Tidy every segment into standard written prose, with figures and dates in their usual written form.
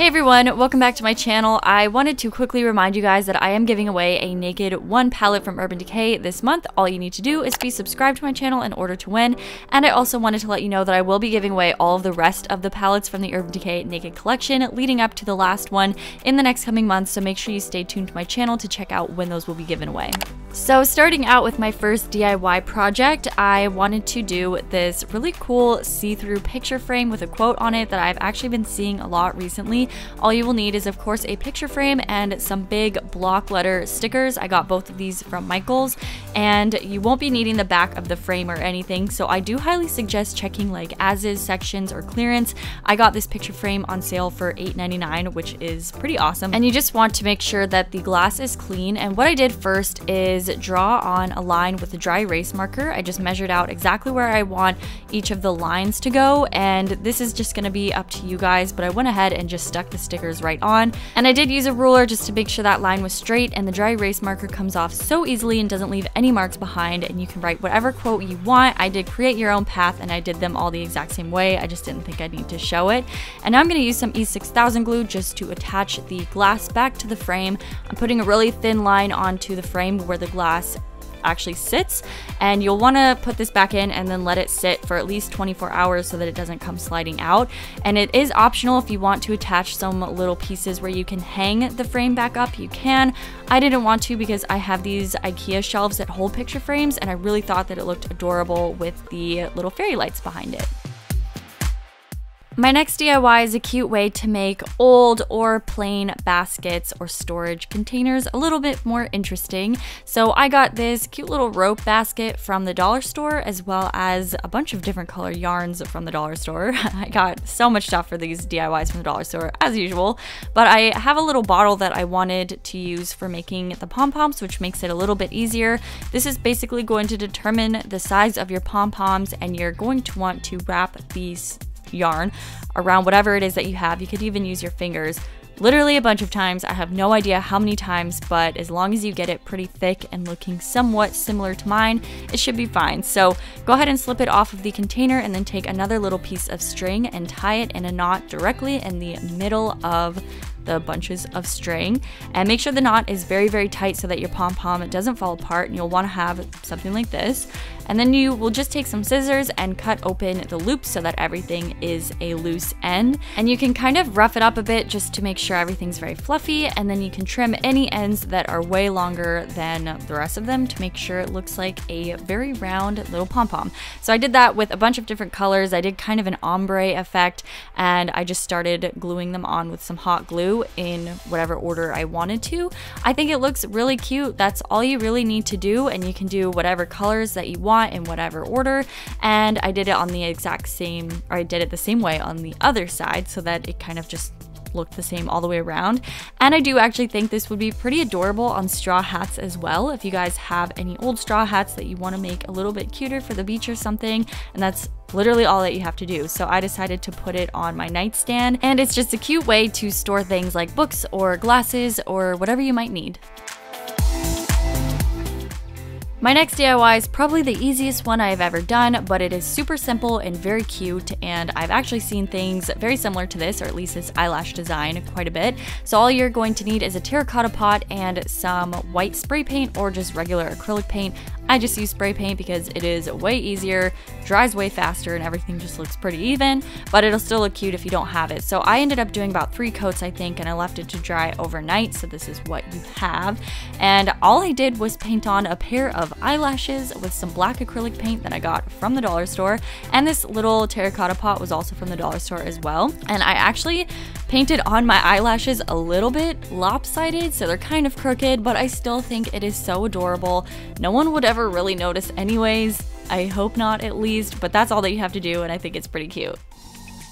Hey everyone, welcome back to my channel. I wanted to quickly remind you guys that I am giving away a Naked 1 palette from Urban Decay this month. All you need to do is be subscribed to my channel in order to win. And I also wanted to let you know that I will be giving away all of the rest of the palettes from the Urban Decay Naked collection leading up to the last one in the next coming months, so make sure you stay tuned to my channel to check out when those will be given away. So starting out with my first DIY project, I wanted to do this really cool see-through picture frame with a quote on it that I've actually been seeing a lot recently. All you will need is of course a picture frame and some big block letter stickers. I got both of these from Michael's, and you won't be needing the back of the frame or anything, so I do highly suggest checking like as-is sections or clearance. I got this picture frame on sale for $8.99, which is pretty awesome, and you just want to make sure that the glass is clean. And what I did first is draw on a line with a dry erase marker. I just measured out exactly where I want each of the lines to go, and this is just going to be up to you guys, but I went ahead and just stuck the stickers right on. And I did use a ruler just to make sure that line was straight, and the dry erase marker comes off so easily and doesn't leave any marks behind, and you can write whatever quote you want. I did create your own path, and I did them all the exact same way. I just didn't think I need to show it. And now I'm going to use some E6000 glue just to attach the glass back to the frame. I'm putting a really thin line onto the frame where the glass actually sits, and you'll want to put this back in and then let it sit for at least 24 hours so that it doesn't come sliding out. And it is optional if you want to attach some little pieces where you can hang the frame back up, you can. I didn't want to because I have these IKEA shelves that hold picture frames, and I really thought that it looked adorable with the little fairy lights behind it. My next DIY is a cute way to make old or plain baskets or storage containers a little bit more interesting. So I got this cute little rope basket from the dollar store, as well as a bunch of different color yarns from the dollar store. I got so much stuff for these DIYs from the dollar store as usual, but I have a little bottle that I wanted to use for making the pom-poms, which makes it a little bit easier. This is basically going to determine the size of your pom-poms, and you're going to want to wrap these yarn around whatever it is that you have. You could even use your fingers literally a bunch of times. I have no idea how many times, but as long as you get it pretty thick and looking somewhat similar to mine, it should be fine. So go ahead and slip it off of the container, and then take another little piece of string and tie it in a knot directly in the middle of the bunches of string, and make sure the knot is very, very tight so that your pom-pom doesn't fall apart. And you'll want to have something like this, and then you will just take some scissors and cut open the loops so that everything is a loose end. And you can kind of rough it up a bit just to make sure everything's very fluffy, and then you can trim any ends that are way longer than the rest of them to make sure it looks like a very round little pom-pom. So I did that with a bunch of different colors. I did kind of an ombre effect, and I just started gluing them on with some hot glue in whatever order I wanted to. I think it looks really cute. That's all you really need to do, and you can do whatever colors that you want in whatever order. And I did it on the exact same, or I did it the same way on the other side so that it kind of just looked the same all the way around. And I do actually think this would be pretty adorable on straw hats as well. If you guys have any old straw hats that you want to make a little bit cuter for the beach or something, and that's literally all that you have to do. So I decided to put it on my nightstand, and it's just a cute way to store things like books or glasses or whatever you might need. My next DIY is probably the easiest one I have ever done, but it is super simple and very cute, and I've actually seen things very similar to this, or at least this Eyelash Design, quite a bit. So all you're going to need is a terracotta pot and some white spray paint or just regular acrylic paint. I just use spray paint because it is way easier, dries way faster, and everything just looks pretty even, but it'll still look cute if you don't have it. So I ended up doing about 3 coats, I think, and I left it to dry overnight, so this is what you have. And all I did was paint on a pair of eyelashes with some black acrylic paint that I got from the dollar store, and this little terracotta pot was also from the dollar store as well. And I actually painted on my eyelashes a little bit lopsided, so they're kind of crooked, but I still think it is so adorable. No one would ever really notice anyways. I hope not, at least, but that's all that you have to do, and I think it's pretty cute.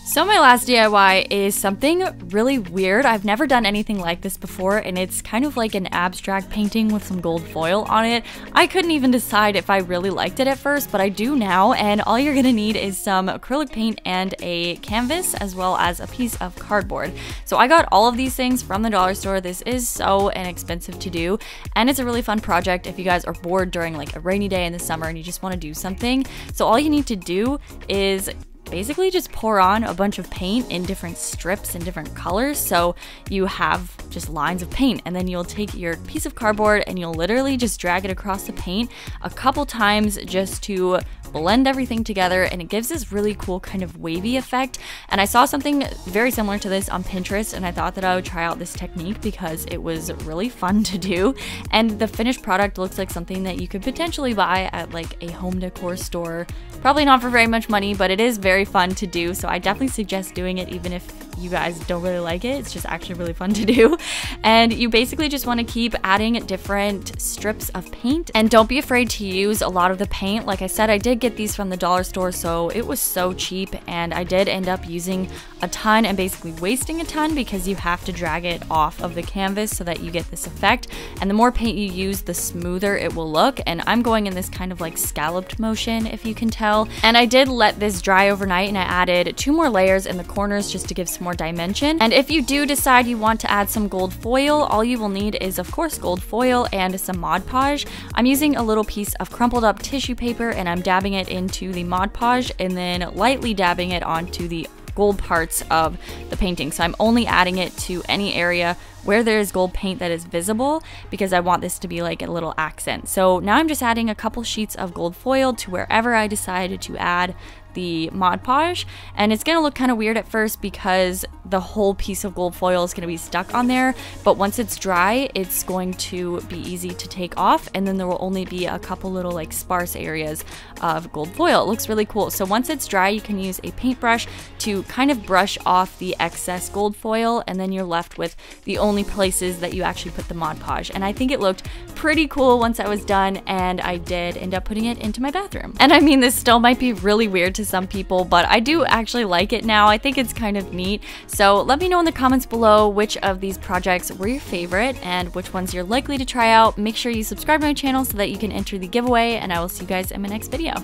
So my last DIY is something really weird. I've never done anything like this before, and it's kind of like an abstract painting with some gold foil on it. I couldn't even decide if I really liked it at first, but I do now, and all you're gonna need is some acrylic paint and a canvas, as well as a piece of cardboard. So I got all of these things from the dollar store. This is so inexpensive to do, and it's a really fun project if you guys are bored during like a rainy day in the summer and you just want to do something. So all you need to do is basically just pour on a bunch of paint in different strips and different colors, so you have just lines of paint. And then you'll take your piece of cardboard and you'll literally just drag it across the paint a couple times just to blend everything together, and it gives this really cool kind of wavy effect. And I saw something very similar to this on Pinterest, and I thought that I would try out this technique because it was really fun to do. And the finished product looks like something that you could potentially buy at like a home decor store. Probably not for very much money, but it is very fun to do, so I definitely suggest doing it even if you guys don't really like it. It's just actually really fun to do. And you basically just want to keep adding different strips of paint, and don't be afraid to use a lot of the paint. Like I said, I did get these from the dollar store, so it was so cheap, and I did end up using a ton and basically wasting a ton because you have to drag it off of the canvas so that you get this effect. And the more paint you use, the smoother it will look. And I'm going in this kind of like scalloped motion, if you can tell. And I did let this dry overnight, and I added 2 more layers in the corners just to give some more dimension. And if you do decide you want to add some gold foil, all you will need is of course gold foil and some Mod Podge. I'm using a little piece of crumpled up tissue paper, and I'm dabbing it into the Mod Podge and then lightly dabbing it onto the gold parts of the painting. So I'm only adding it to any area where there is gold paint that is visible because I want this to be like a little accent. So now I'm just adding a couple sheets of gold foil to wherever I decided to add the Mod Podge, and it's gonna look kind of weird at first because the whole piece of gold foil is gonna be stuck on there, but once it's dry, it's going to be easy to take off, and then there will only be a couple little like sparse areas of gold foil. It looks really cool. So once it's dry, you can use a paintbrush to kind of brush off the excess gold foil, and then you're left with the only places that you actually put the Mod Podge. And I think it looked pretty cool once I was done, and I did end up putting it into my bathroom. And I mean, this still might be really weird to some people, but I do actually like it now. I think it's kind of neat. So let me know in the comments below which of these projects were your favorite and which ones you're likely to try out. Make sure you subscribe to my channel so that you can enter the giveaway, and I will see you guys in my next video.